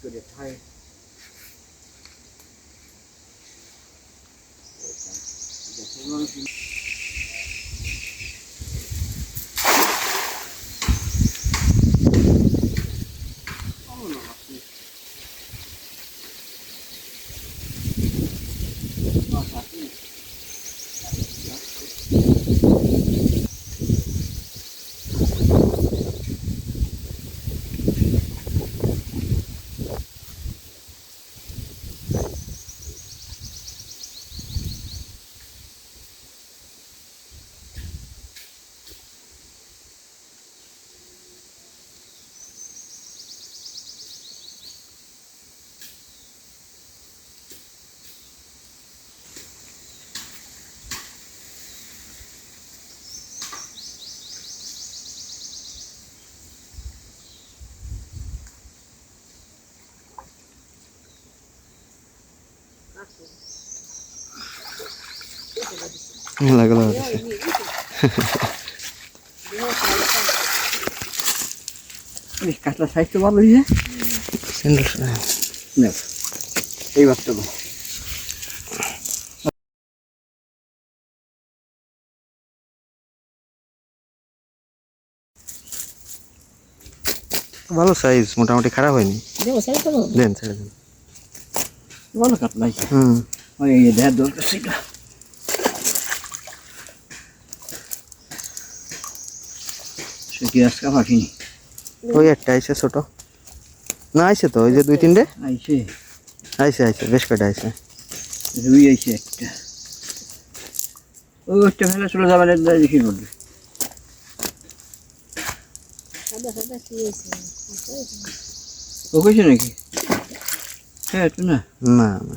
করে খায় লাগলো কাতলা সাইজ তো ভালো হয়েছে এইবার তো ভালো সাইজ, মোটামুটি খারাপ হয়নি। দেন ছেড়ে দেন। ভালো কাতলা হয়েছে। ওই দেখার দরকার ছিল। সে কি আজকে পাঠিনি? ওই একটা আইসে ছোট না, আইসে তো ওই যে 2-3টে আইছে আইসে আইসে বেশ কয়টা আইসে। রুই আইছে একটা, ওই একটা ফেলে চলে যাবার দেখি করবে। ও কইছে নাকি? হ্যাঁ তো না না না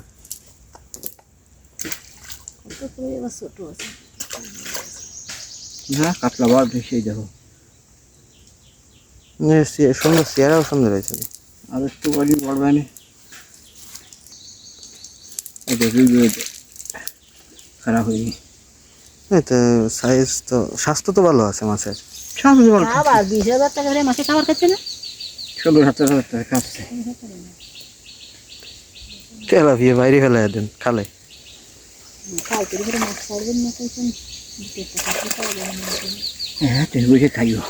না কাতলা বার সেই দেখো সুন্দর, চেয়ারাও সুন্দর হয়েছে। আর একটু বাড়ি বাড়বে না, রুই খারাপ হয়নি। এই তো সাইজ তো, স্বাস্থ্য তো ভালো আছে মাছের। 20,000 টাকা করে মাসে খাবার খাচ্ছে না, 16,000 টাকা খাচ্ছে। তেলাপিয়া বাইরে ফেলে দেন খালে। হ্যাঁ তুই বসে খাইও।